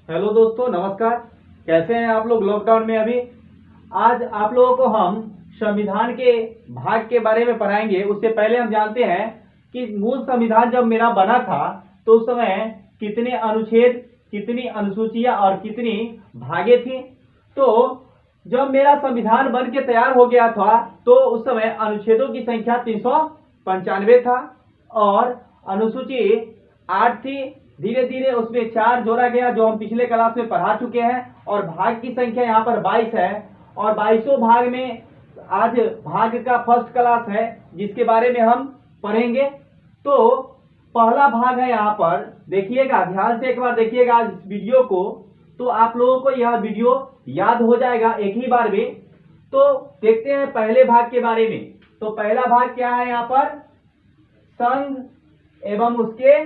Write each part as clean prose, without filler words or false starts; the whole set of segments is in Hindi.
हेलो दोस्तों, नमस्कार। कैसे हैं आप लोग लॉकडाउन में अभी? आज आप लोगों को हम संविधान के भाग के बारे में पढ़ाएंगे। उससे पहले हम जानते हैं कि मूल संविधान जब मेरा बना था तो उस समय कितने अनुच्छेद, कितनी अनुसूचियां और कितनी भागे थी। तो जब मेरा संविधान बन के तैयार हो गया था तो उस समय अनुच्छेदों की संख्या 395 था और अनुसूची 8 थी। धीरे धीरे उसमें 4 जोड़ा गया जो हम पिछले क्लास में पढ़ा चुके हैं और भाग की संख्या यहाँ पर 22 है और 22 भाग में आज भाग का फर्स्ट क्लास है जिसके बारे में हम पढ़ेंगे। तो पहला भाग है, यहाँ पर देखिएगा, ध्यान से एक बार देखिएगा इस वीडियो को, तो आप लोगों को यह वीडियो याद हो जाएगा एक ही बार में। तो देखते हैं पहले भाग के बारे में। तो पहला भाग क्या है, यहाँ पर संघ एवं उसके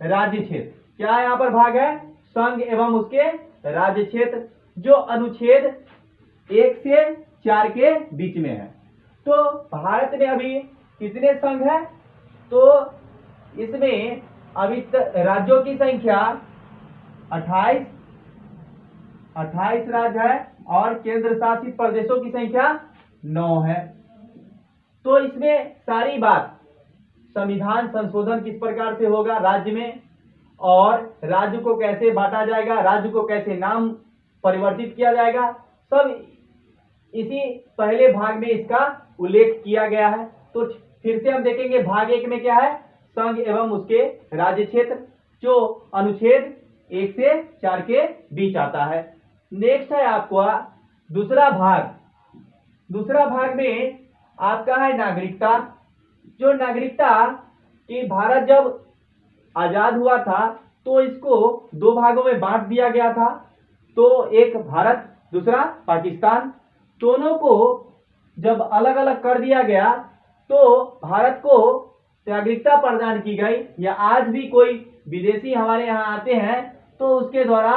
राज्य क्षेत्र। क्या यहाँ पर भाग है? संघ एवं उसके राज्य क्षेत्र, जो अनुच्छेद 1 से 4 के बीच में है। तो भारत में अभी कितने संघ है? तो इसमें अभी राज्यों की संख्या 28 राज्य है और केंद्र शासित प्रदेशों की संख्या 9 है। तो इसमें सारी बात संविधान संशोधन किस प्रकार से होगा राज्य में, और राज्य को कैसे बांटा जाएगा, राज्य को कैसे नाम परिवर्तित किया जाएगा, सब इसी पहले भाग में इसका उल्लेख किया गया है। तो फिर से हम देखेंगे भाग 1 में क्या है, संघ एवं उसके राज्य क्षेत्र, जो अनुच्छेद 1 से 4 के बीच आता है। नेक्स्ट है आपका दूसरा भाग। दूसरा भाग में आपका है नागरिकता। जो नागरिकता कि भारत जब आजाद हुआ था तो इसको 2 भागों में बांट दिया गया था। तो एक भारत, दूसरा पाकिस्तान, दोनों को जब अलग अलग कर दिया गया तो भारत को नागरिकता प्रदान की गई। या आज भी कोई विदेशी हमारे यहाँ आते हैं तो उसके द्वारा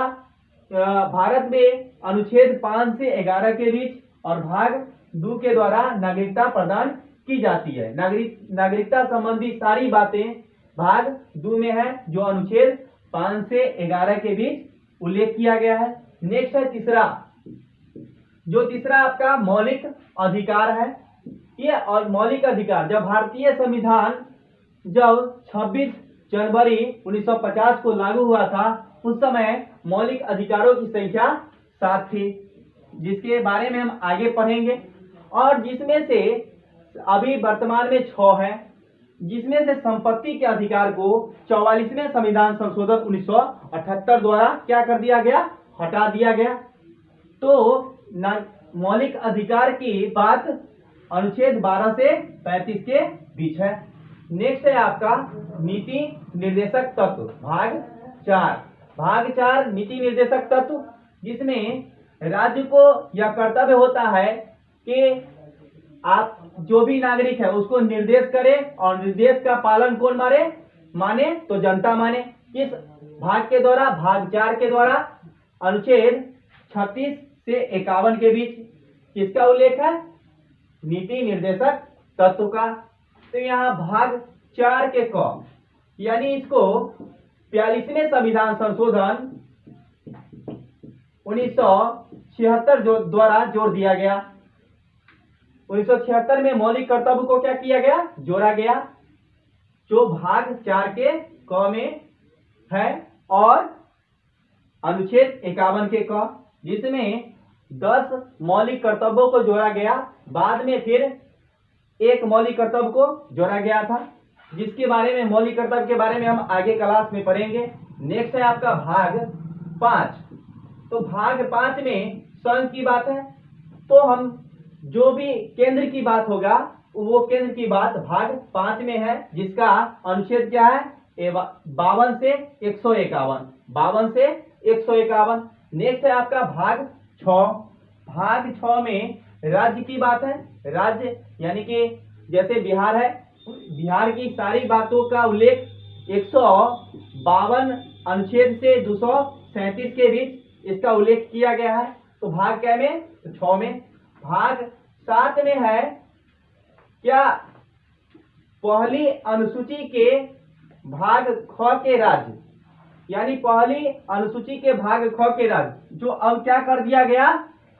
भारत में अनुच्छेद 5 से 11 के बीच और भाग 2 के द्वारा नागरिकता प्रदान की जाती है। नागरिकता संबंधी सारी बातें भाग 2 में है, जो अनुच्छेद 5 से 11 के बीच उल्लेख किया गया है। नेक्स्ट है तीसरा, जो तीसरा आपका मौलिक अधिकार है। ये और मौलिक अधिकार, जब भारतीय संविधान जब 26 जनवरी 1950 को लागू हुआ था उस समय मौलिक अधिकारों की संख्या 7 थी, जिसके बारे में हम आगे पढ़ेंगे। और जिसमें से अभी वर्तमान में 6 है, जिसमें से संपत्ति के अधिकार को 44वें संविधान संशोधन 1978 द्वारा क्या कर दिया गया, हटा दिया गया। तो मौलिक अधिकार की बात अनुच्छेद 12 से 35 के बीच है। नेक्स्ट है आपका नीति निर्देशक तत्व, भाग 4। भाग 4 नीति निर्देशक तत्व, जिसमें राज्य को यह कर्तव्य होता है कि आप जो भी नागरिक है उसको निर्देश करे और निर्देश का पालन कौन माने तो जनता माने। किस भाग के द्वारा? भाग 4 के द्वारा अनुच्छेद 36 से 51 के बीच किसका उल्लेख है? नीति निर्देशक तत्व का। तो यहाँ भाग 4 के क, यानी इसको 42वें संविधान संशोधन 1976 द्वारा जोड़ दिया गया। 1976 में मौलिक कर्तव्य को क्या किया गया, जोड़ा गया, जो भाग 4 के क में है, और अनुच्छेद 51 के क, जिसमें 10 मौलिक कर्तव्यों को जोड़ा गया। बाद में फिर एक मौलिक कर्तव्य को जोड़ा गया था, जिसके बारे में मौलिक कर्तव्य के बारे में हम आगे क्लास में पढ़ेंगे। नेक्स्ट है आपका भाग 5। तो भाग 5 में संघ की बात है। तो हम जो भी केंद्र की बात होगा वो केंद्र की बात भाग 5 में है, जिसका अनुच्छेद क्या है, 52 से 151, 52 से 151। नेक्स्ट है आपका भाग 6। भाग 6 में राज्य की बात है। राज्य यानी कि जैसे बिहार है, बिहार की सारी बातों का उल्लेख 152 अनुच्छेद से 237 के बीच इसका उल्लेख किया गया है। तो भाग क्या में? 6 में। भाग 7 में है क्या, पहली अनुसूची के भाग ख के राज्य, यानी पहली अनुसूची के भाग ख के राज्य जो अब क्या कर दिया गया,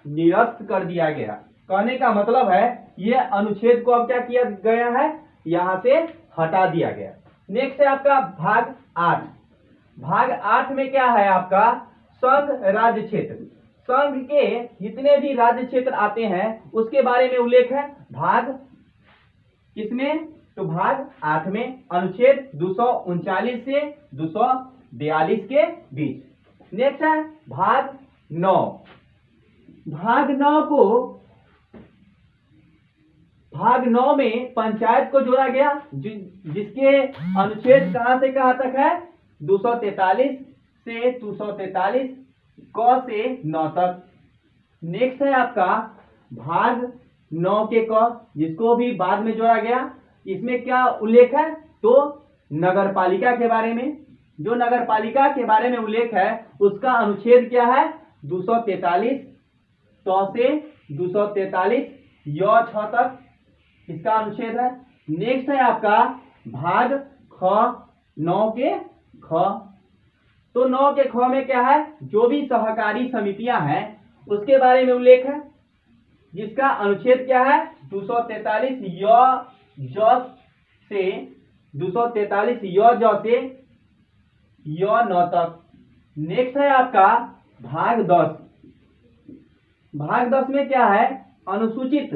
निरस्त कर दिया गया। कहने का मतलब है ये अनुच्छेद को अब क्या किया गया है, यहां से हटा दिया गया। नेक्स्ट है आपका भाग 8। भाग 8 में क्या है आपका, संघ राज्य क्षेत्र। संघ के जितने भी राज्य क्षेत्र आते हैं उसके बारे में उल्लेख है भाग किसमें, तो भाग 8 में अनुच्छेद 239 से 242 के बीच। नेक्स्ट है भाग 9। भाग 9 में पंचायत को जोड़ा गया, जिसके अनुच्छेद कहां से कहां तक है, 243 से 243 क से 9 तक। नेक्स्ट है आपका भाग 9 के क, जिसको भी बाद में जोड़ा गया। इसमें क्या उल्लेख है, तो नगर पालिका के बारे में। जो नगर पालिका के बारे में उल्लेख है उसका अनुच्छेद क्या है, 243 तो से 243 य 6 तक इसका अनुच्छेद है। नेक्स्ट है आपका भाग ख 9 के ख। तो 9 के ख में क्या है, जो भी सहकारी समितियां हैं उसके बारे में उल्लेख है, जिसका अनुच्छेद क्या है, 243 य ज से 243 य ज से य 9 तक। नेक्स्ट है आपका भाग 10। भाग 10 में क्या है, अनुसूचित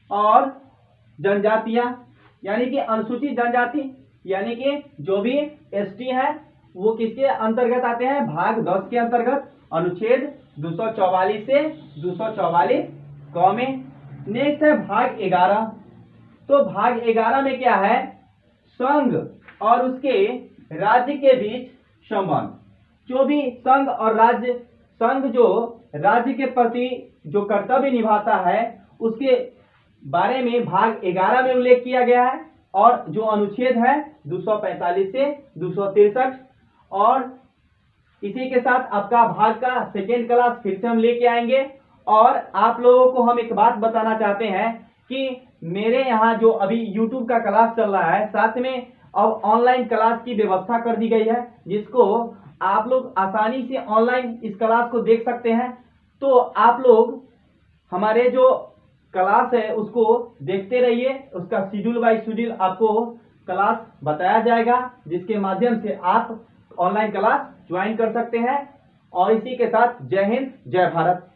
और जनजातियां, यानी कि अनुसूचित जनजाति यानी कि जो भी एसटी है वो किसके अंतर्गत आते हैं, भाग 10 के अंतर्गत, अनुच्छेद 244 से 244 क में। नेक्स्ट है भाग 11। तो भाग 11 में क्या है, संघ और उसके राज्य के बीच संबंध। जो भी संघ और राज्य, संघ जो राज्य के प्रति जो कर्तव्य निभाता है उसके बारे में भाग 11 में उल्लेख किया गया है, और जो अनुच्छेद है 245 से 263। और इसी के साथ आपका भाग का सेकेंड क्लास फिर से हम लेके आएंगे। और आप लोगों को हम एक बात बताना चाहते हैं कि मेरे यहाँ जो अभी YouTube का क्लास चल रहा है, साथ में अब ऑनलाइन क्लास की व्यवस्था कर दी गई है, जिसको आप लोग आसानी से ऑनलाइन इस क्लास को देख सकते हैं। तो आप लोग हमारे जो क्लास है उसको देखते रहिए, उसका शेड्यूल बाय शेड्यूल आपको क्लास बताया जाएगा, जिसके माध्यम से आप ऑनलाइन क्लास ज्वाइन कर सकते हैं। और इसी के साथ जय हिंद, जय भारत।